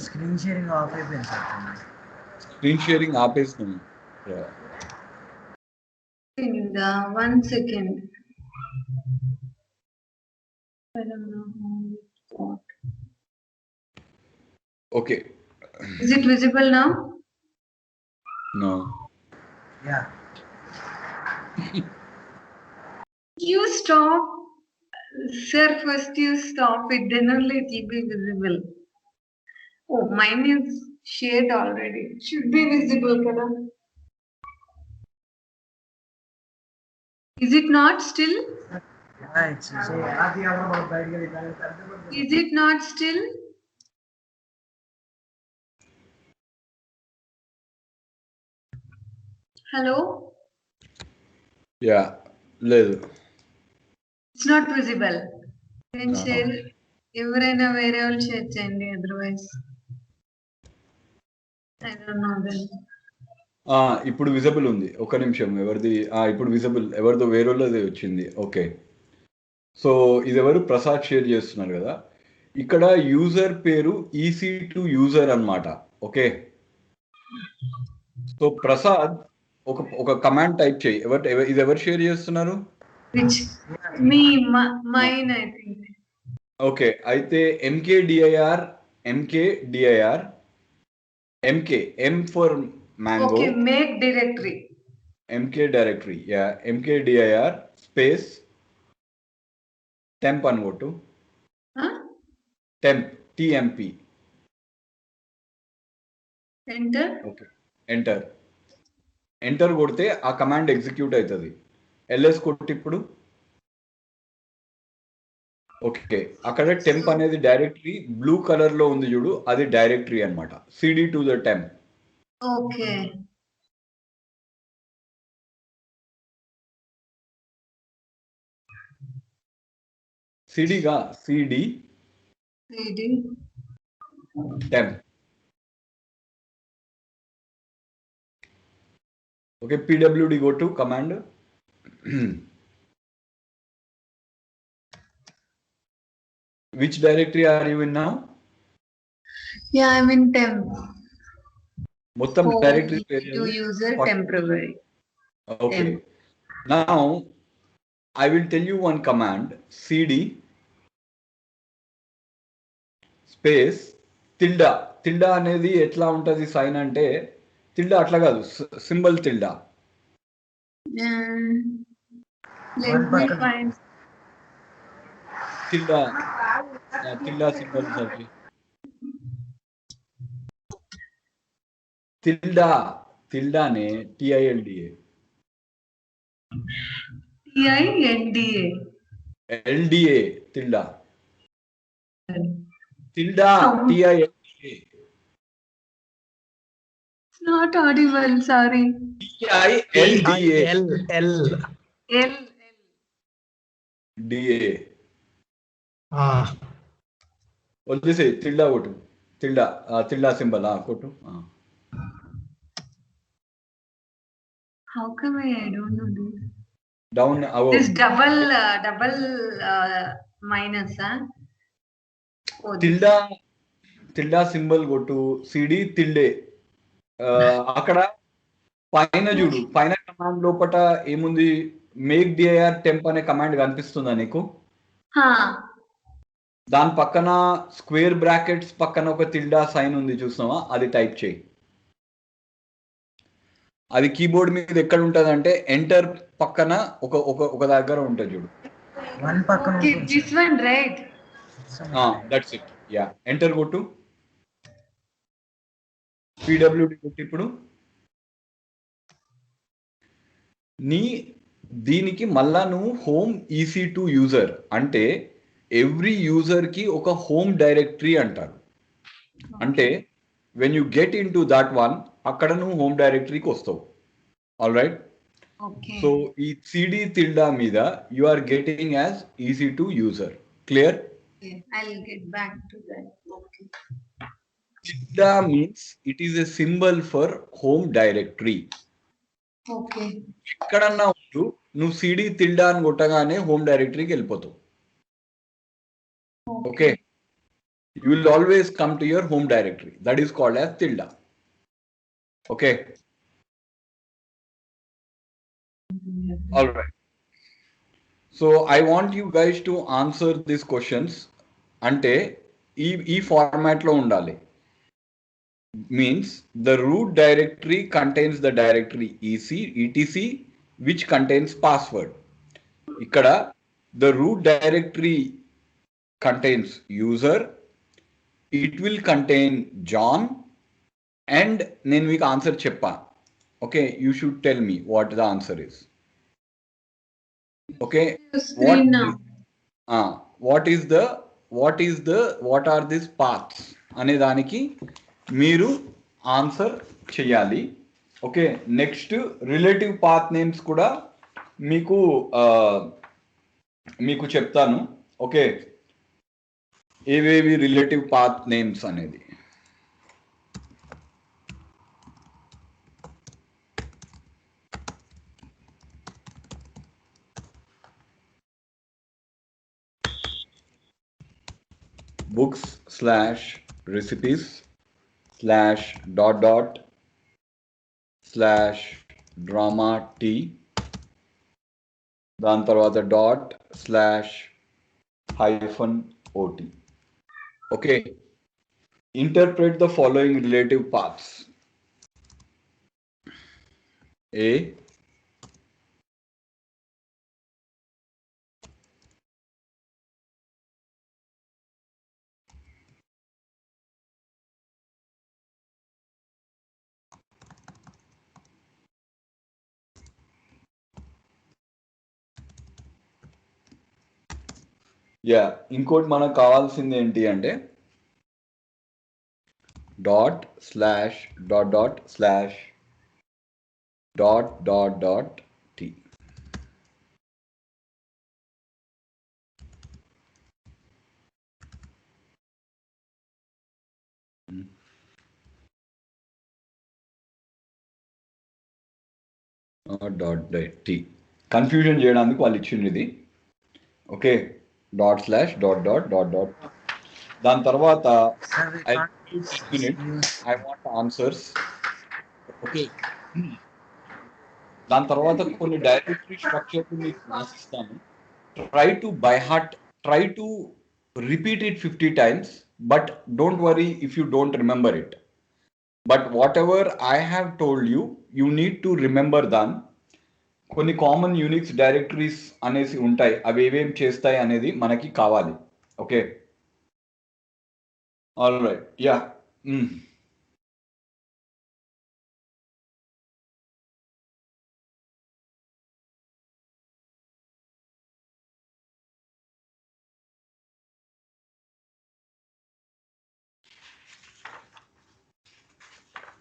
స్క్రీన్ షేరింగ్ ఆఫ్ అయిపోయింది సార్. స్క్రీన్ షేరింగ్ ఆపేస్తున్నాను. One second. I don't know what. Okay. Is it visible now? No. Yeah. You stop. Sir, first you stop it, then only it will be visible. Oh, mine is shared already. It should be visible, kada? Is it not still? Yeah, it's Is it not still? Hello? Yeah. లేదు. It's not visible. Then No. share. ఎవరైనా వేరే వాళ్ళు share చేయండి, otherwise I don't know then. ఇప్పుడు visible ఉంది. ఒక నిమిషం. ఎవరిది? ఇప్పుడు విజిబుల్. ఎవరిదో వేరేది వచ్చింది. ఓకే. సో ఇది ఎవరు? ప్రసాద్ షేర్ చేస్తున్నారు కదా. ఇక్కడ యూజర్ పేరు EC2 యూజర్ అన్నమాట. ఓకే. సో ప్రసాద్ ఒక కమాండ్ టైప్ చేయి. ఇది ఎవరు షేర్ చేస్తున్నారు? Which me, mine I think. Okay. అయితే mkdir mk m for mango. Okay, make directory. mk directory. Yeah, mkdir space temp అని కొట్టు. temp tmp. Enter. Okay. Enter కొడితే ఆ కమాండ్ ఎగ్జిక్యూట్ అవుతుంది. ls కొట్టి ఇప్పుడు. ఓకే. అక్కడ టెంప్ అనేది డైరెక్టరీ బ్లూ కలర్ లో ఉంది చూడు, అది డైరెక్టరీ అన్నమాట. cd to the temp. Okay. cd temp. Okay, pwd go to command. Which directory are you in now? Yeah, I'm in temp. మొత్తం directory To user temporary. Okay. Now I will tell you one command. cd space tilde అనేది ఎట్లా ఉంటది sign అంటే tilde అట్లా కాదు, symbol tilde. Let me find. tilde symbol సర్చి. tilde ne tilda LDA tilde tilda. It's not audible, sorry. DA. వదిలేసి tilda కొట్టు. tilda symbol కొట్టు. How come I don't know this? Down. This double minus, huh? Oh, tilda symbol కొట్టు. cd tilde. అక్కడ పైన చూడు, పైన command లోపట ఏముంది? మేక్ dir temp అనే కమాండ్ కనిపిస్తుందా నీకు? దాని పక్కన స్క్వేర్ బ్రాకెట్స్ పక్కన ఒక tilda సైన్ ఉంది, చూసినావా? అది టైప్ చేయి. అది కీబోర్డ్ మీద ఎక్కడ ఉంటది అంటే ఎంటర్ పక్కన ఒక దగ్గర ఉంటుంది చూడు. This one, right? That's it. Yeah, enter కొట్టు. pwd కొట్టు. ఇప్పుడు దీనికి మళ్ళా నువ్వు హోమ్ EC2 యూజర్ అంటే ఎవ్రీ యూజర్ కి ఒక హోమ్ డైరెక్టరీ అంటారు. అంటే when you get in to that one, అక్కడ నువ్వు హోమ్ డైరెక్టరీకి వస్తావు. All right. సో ఈ cd tilde మీద you are getting as EC2 user. Clear? I'll get back to that. Okay. tilde means it is a symbol for home directory. Okay. ఎక్కడన్నా ఉంటూ నువ్వు cd tilde అని కొట్టగానే home డైరెక్టరీకి వెళ్ళిపోతావు. Okay. you will always come to your home directory. That is called as tilde. Okay. All right. So I want you guys to answer these questions. అంటే ఈ format లో ఉండాలి. Means the root directory contains the directory etc which contains password. ఇక్కడ the root directory contains user, it will contain John, and నేను మీకు answer చెప్పా. Okay, you should tell me what the answer is. Okay, what are these paths అనే దానికి మీరు answer చేయాలి. Okay, next relative path names కూడా మీకు మీకు చెప్తాను. ఓకే, ఏవేవి రిలేటివ్ పాత్ నేమ్స్ అనేది. books/recipes//drama t దాని తర్వాత ./-ot. Okay, interpret the following relative paths. A, ఇంకోటి మనకు కావాల్సింది ఏంటి అంటే ././.t. .t కన్ఫ్యూజన్ చేయడానికి వాళ్ళు ఇచ్చింది ఇది. ఓకే, ./.... దాని తర్వాత ఐ వాంట్ ఆన్సర్స్. ఓకే, దాని తర్వాత కొన్ని డైరెక్టరీ స్ట్రక్చర్ మీకు రాసిస్తాను. try to repeat it 50 times, but don't worry if you don't remember it. But whatever I have told you, you need to remember them. కొన్ని common Unix directories అనేసి ఉంటాయి, అవి ఏమేం చేస్తాయి అనేది మనకి కావాలి. Okay, all right. Yeah,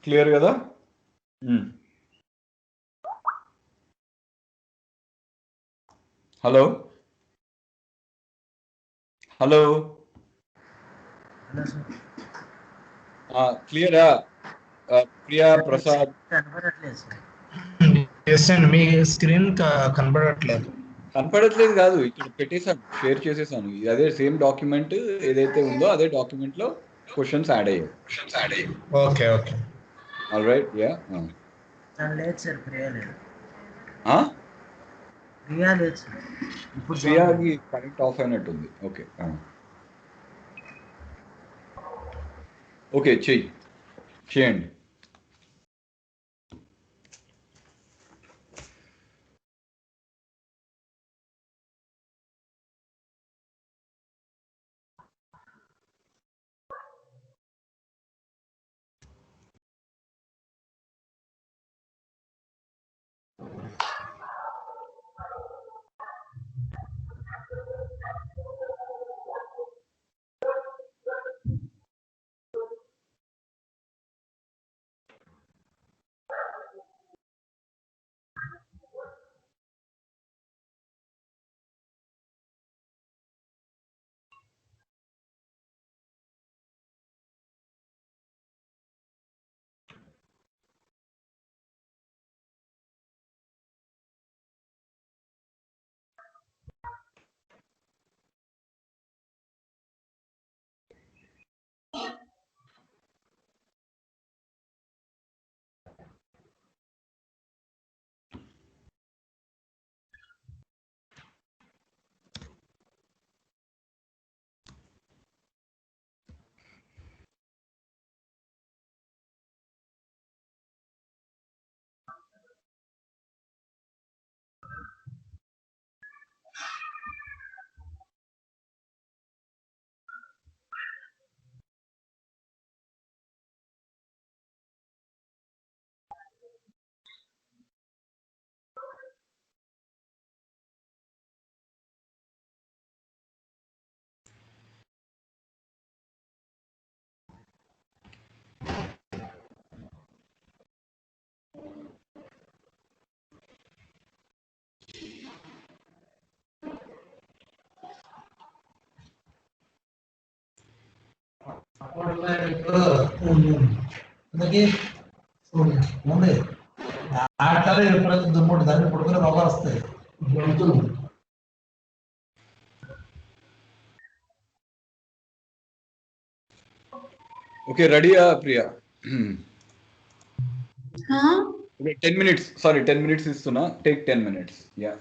clear కదా? హలో హలో, క్లియరా? ప్రియా, ప్రసాద్ అండి, మీ స్క్రీన్ కనపడట్లేదు కాదు, ఇక్కడ పెట్టేశాను, షేర్ చేసేసాను. అదే సేమ్ డాక్యుమెంట్ ఏదైతే ఉందో అదే డాక్యుమెంట్ లో క్వశ్చన్స్ యాడ్ అయ్యాయి. Okay okay, all right. Yeah, లేదు సార్, ప్రియా లేదు. ప్రియాకి కరెంట్ ఆఫ్ అయినట్టుంది. ఓకే ఓకే, చేయండి. అందుకే ఉంది ఆడతారు ఎప్పుడైతే దుమ్ముడు దాన్ని పడుకునే బాగా వస్తాయి జంతువులు. Okay, ready, Priya? Huh? Okay, 10 minutes. Sorry, 10 minutes is suna. Take 10 minutes. Yeah.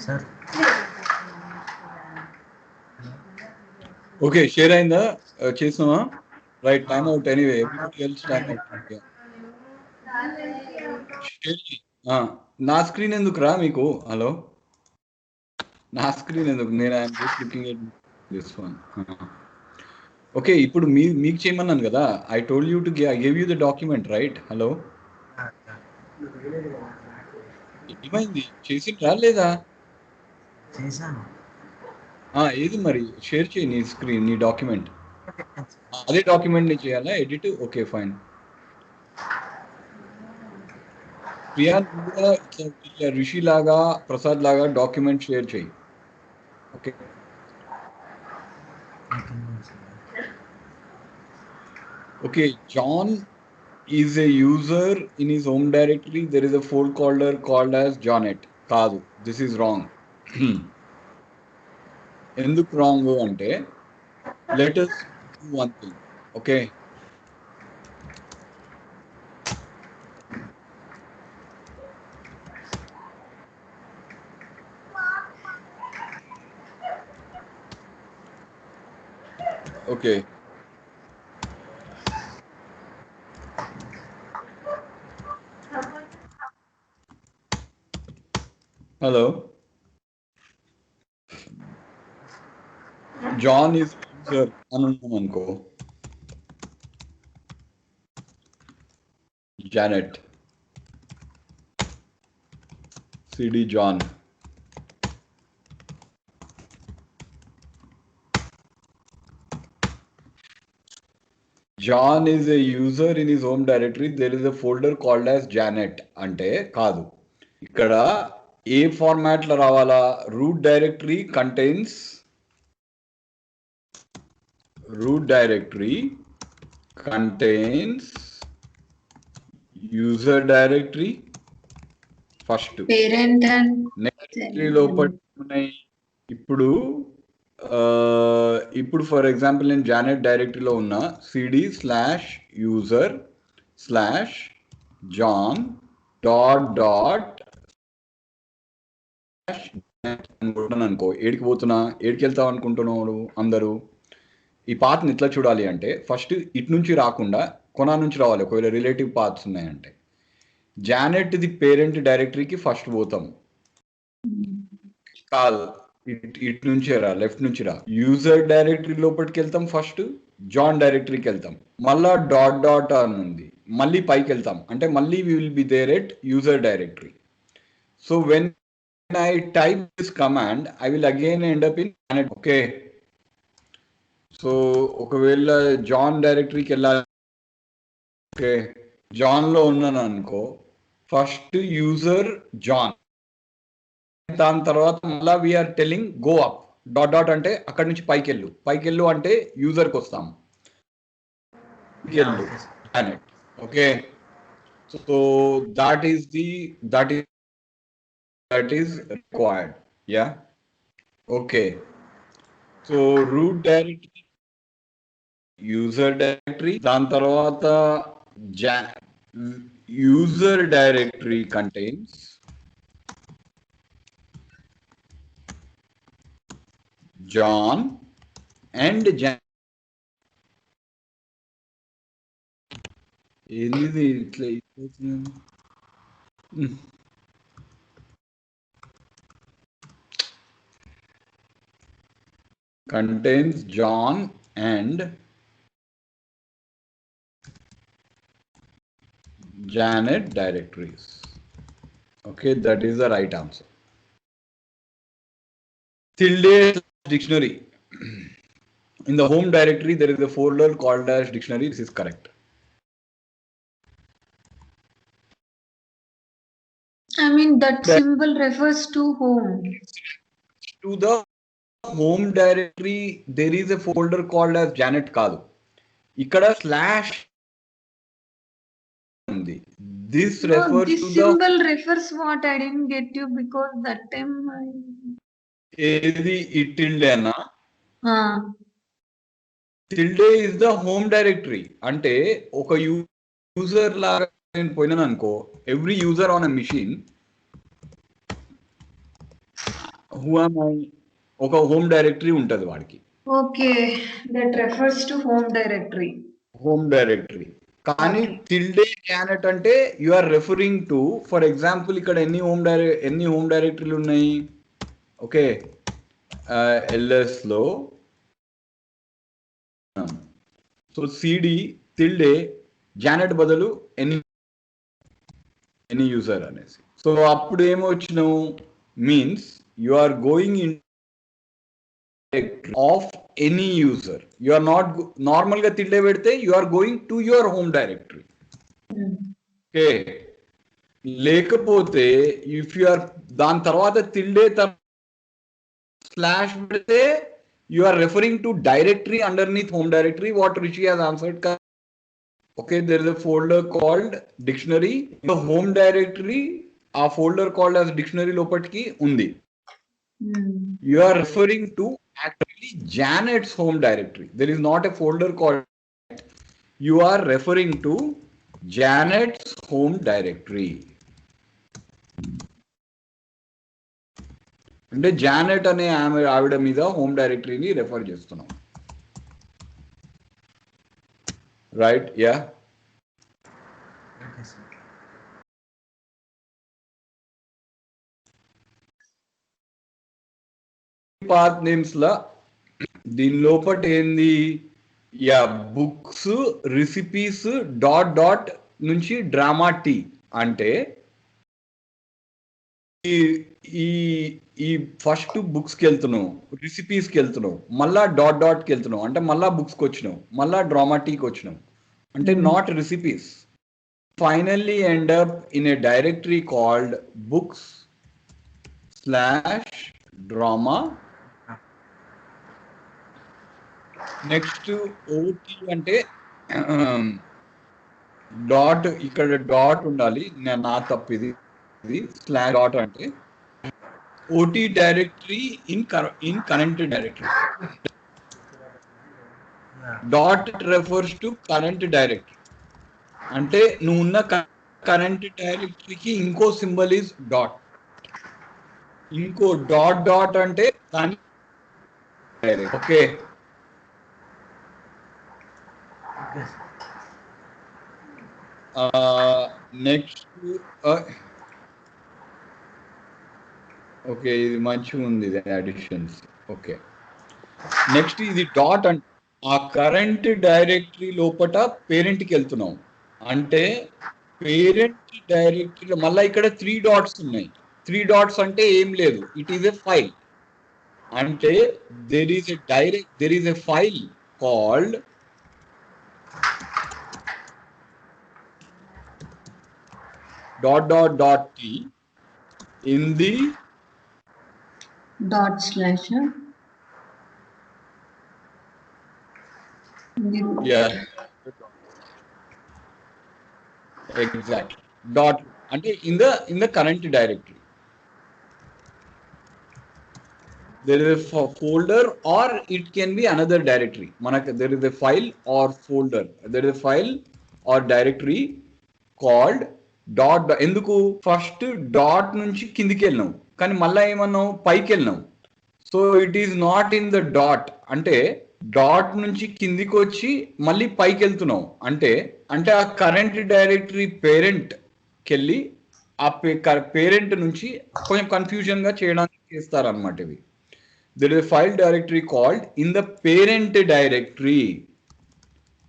Sir. Okay, share అయిందా? చేసినావా? Right, time out anyway, everybody else time out. నా స్క్రీన్ ఎందుకు రా మీకు? హలో, నా స్క్రీన్ ఎందుకు? నేను I'm just looking at this one. Okay, ఇప్పుడు మీకు చేయమన్నాను కదా. I told you to give you the document, right? Hello, ఏమైంది? చేసిండ్రా లేదా? చేశాను. ఏది మరి? షేర్ చేయి నీ స్క్రీన్, నీ డాక్యుమెంట్. అదే డాక్యుమెంట్ ని చేయాలా ఎడిట్? Okay, fine. ప్రియా, నువ్వు కూడా ఇట్లా రిషి లాగా, ప్రసాద్ లాగా డాక్యుమెంట్ షేర్ చేయి. Okay. Okay, John is a user in his home directory. There is a folder called as Jonet. కాదు, this is wrong. ఎందుకు రాంగ్ అంటే, let us do one thing. Okay. Okay. Hello. John is user అనున్నాం అనుకో. Janet. CD John. John is a user in his home directory. There is a folder called as Janet. అంటే కాదు. ఇక్కడ ఏ format లో రావాలా? Root directory contains user directory first. Parent and directory లోపల ఉన్నాయి. ఇప్పుడు for example నేను జానెట్ డైరెక్టరీలో ఉన్న cd/user/john అనుకుంటున్నాను అనుకో. ఏడికి వెళ్తావు అనుకుంటున్నావు అందరూ? ఈ పాత్ని ఎట్లా చూడాలి అంటే, ఫస్ట్ ఇటు నుంచి రాకుండా కొనా నుంచి రావాలి. ఒకవేళ రిలేటివ్ పాత్స్ ఉన్నాయంటే జానెట్ ది పేరెంట్ డైరెక్టరీకి ఫస్ట్ పోతాం. కాదు, ఇటు నుంచి రా, లెఫ్ట్ నుంచి రా. యూజర్ డైరెక్టరీ లోపలికి వెళ్తాం, ఫస్ట్ జాన్ డైరెక్టరీకి వెళ్తాం, మళ్ళా డాట్ అని ఉంది, మళ్ళీ పైకి వెళ్తాం. అంటే మళ్ళీ we will be there at user directory. So when I type this command, I will again end up in Janet. Okay. So ఒకవేళ జాన్ డైరెక్టరీకి వెళ్ళాలి. ఓకే, జాన్ లో ఉన్నాను అనుకో, ఫస్ట్ యూజర్ జాన్, దాని తర్వాత మళ్ళా we are telling go up dot అంటే అక్కడి నుంచి పైకి వెళ్ళు అంటే యూజర్కి వస్తాం. Okay, so that is required. Yeah. Okay. So root directory, user directory, దాని తర్వాత user directory contains John and Jan. ఏంది ఇట్లా contains John and Janet directories. Okay, that is the right answer. Tilde dictionary. In the home directory, there is a folder called as dictionary. This is correct. I mean, that symbol refers to home. To the home directory, there is a folder called as Janet కాదు, ఇక్కడ slash ఉంది. This refers this to symbol refers what? I didn't get you because that time ఏది ఈ tilde అన్న? Tilde is the home directory. అంటే ఒక user లాగా నేను పోయినాను అనుకో, every user on a machine who am I ఒక హోమ్ డైరెక్టరీ ఉంటుంది వాడికి. Okay, that refers to home directory. Home directory. కానీ టిల్డే జానెట్ అంటే you are referring to, for example ఇక్కడ ఎన్ని హోమ్ డైరెక్టరీలు ఉన్నాయి? ఓకే, ఎల్ఎస్ లో సో సిడి టిల్డే జానెట్ బదులు ఎనీ యూజర్ అనేసి. సో అప్పుడు ఏమొచ్చినావు means you are going in of any user. You are not normal గా టిల్డే పెడితే you are going to your home directory. Okay, లేకపోతే ఇఫ్ యు ఆర్ దాని తర్వాత tilde slash పెడితే you are referring to directory underneath home directory, what Rishi has answered. Okay, there is a folder called dictionary. The home directory, a folder called as dictionary lopatki undi. You are referring to actually Janet's home directory. There is not a folder called. You are referring to Janet's home directory. అంటే Janet అనే ఆవిడ మీద home డైరెక్టరీని refer చేస్తున్నాం. Right? Yeah, path names లా దీని లోపట ఏంది? Yeah, books recipes dot dot నుంచి drama tea అంటే ఈ ఫస్ట్ బుక్స్కి వెళ్తున్నావు, రెసిపీస్కి వెళ్తున్నావు, మళ్ళా డాట్ డాట్కి వెళ్తున్నావు అంటే మళ్ళా బుక్స్కి వచ్చినావు, మళ్ళా డ్రామాటీకి వచ్చినావు అంటే not recipes. Finally end up in a directory called books slash drama. Next OT అంటే డాట్, ఇక్కడ డాట్ ఉండాలి, నా తప్పిది. స్లాష్ డాట్ అంటే OT directory in current directory. Dot refers to current directory అంటే నువ్వు ఉన్న కరెంట్ డైరెక్టరీకి ఇంకో సింబల్ ఈజ్ డాట్. ఇంకో డాట్ డాట్ అంటే దాని. ఓకే, నెక్స్ట్ ఓకే, ఇది మంచిగా ఉంది, ఇది అడిషన్స్. ఓకే, నెక్స్ట్ ఇది డాట్ అంటే ఆ కరెంట్ డైరెక్టరీ లోపల పేరెంట్కి వెళ్తున్నాం అంటే పేరెంట్ డైరెక్టరీలో మళ్ళీ ఇక్కడ 3 డాట్స్ ఉన్నాయి. 3 డాట్స్ అంటే ఏం లేదు, ఇట్ ఈస్ ఎ ఫైల్. అంటే there is a file called dot dot dot t in the dot slash. Yeah, exactly. Dot అంటే in the current directory there is a folder or it can be another directory. మనకు there is a file or folder, there is a file or directory called dot. ఎందుకు? First dot నుంచి కిందికి వెళ్ళినావు కానీ మళ్ళీ ఏమన్నావు, పైకి వెళ్ళినావు. So it is not in the dot అంటే డాట్ నుంచి కిందికి వచ్చి మళ్ళీ పైకి వెళ్తున్నావు అంటే ఆ కరెంట్ డైరెక్టరీ పేరెంట్కి వెళ్ళి ఆ పేరెంట్ నుంచి కొంచెం కన్ఫ్యూజన్ గా చేయడానికి చేస్తారనమాట ఇవి. There is a file directory called in the parent directory.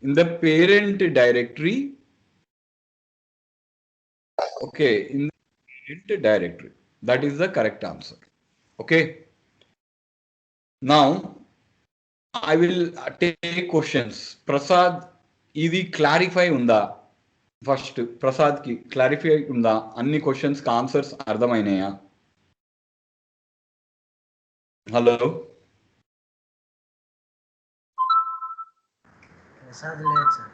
In the parent directory. Okay, in the parent directory. That is the correct answer. Okay. Now, I will take questions. Prasad, ఇది clarify ఉందా? First Prasad కి clarify ఉందా? అన్ని questions కి answers అర్థమైనాయా? Hello Prasad లేడు sir.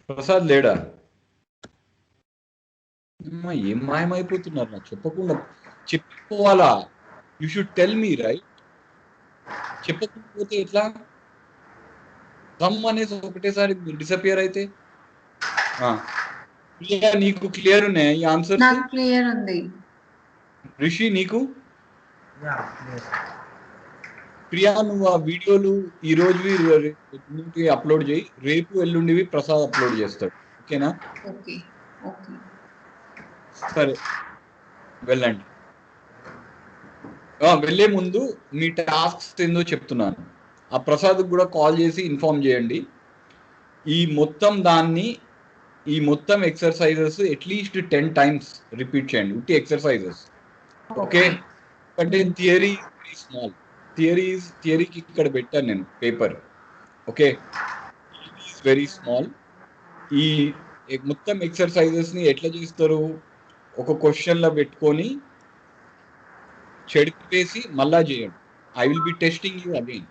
Prasad లేడా? ఏం మాయమైపోతున్నారు నాకు చెప్పకుండా. చెప్పుకోవాలా? You should tell me right. చెప్పకపోతే ఎట్లా? రమ్ అనేసి ఒకటేసారి డిసపియర్ అయితే నీకు క్లియర్ ఉన్నాయి ఈ ఆన్సర్? నాకు క్లియర్ ఉంది. రిషి నీకు? Yeah clear. ప్రియా నువ్వు ఆ వీడియోలు ఈ రోజువి అప్లోడ్ చేయి, రేపు ఎల్లుండివి ప్రసాద్ అప్లోడ్ చేస్తాడు. ఓకేనా? Okay okay. సరే వెళ్ళండి. వెళ్ళే ముందు మీ టాస్క్స్ ఏందో చెప్తున్నాను. ఆ ప్రసాద్ కూడా కాల్ చేసి ఇన్ఫార్మ్ చేయండి. ఈ మొత్తం ఎక్సర్సైజెస్ అట్లీస్ట్ 10 times రిపీట్ చేయండి. ఉట్టి ఎక్సర్సైజెస్. ఓకే? అంటే థియరీ వెరీ స్మాల్. థియరీకి ఇక్కడ పెట్టాను నేను పేపర్. ఓకే? Very small. ఈ మొత్తం ఎక్సర్సైజెస్ ని ఎట్లా చేస్తారు? ఒక క్వశ్చన్ లో పెట్టుకొని చెడిపేసి మళ్ళా చేయండి. I will be testing you again.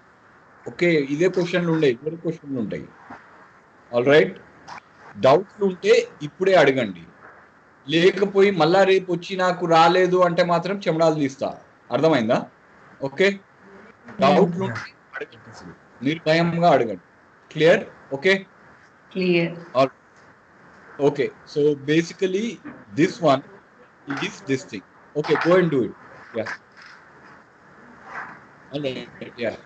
Okay? ఇదే క్వశ్చన్లు ఉండవు, ఇద్దరు క్వశ్చన్లు ఉంటాయి. All right? డౌట్లు ఉంటే ఇప్పుడే అడగండి. లేకపోయి మళ్ళా రేపు వచ్చి నాకు రాలేదు అంటే మాత్రం చెమడాలు తీస్తా. అర్థమైందా? ఓకే? డౌట్లు ఉంటే అడగండి, నిర్భయంగా అడగండి. Clear? Okay? Clear. Okay, so basically this one is this thing. Okay, go and do it. Yeah. All right. Yeah.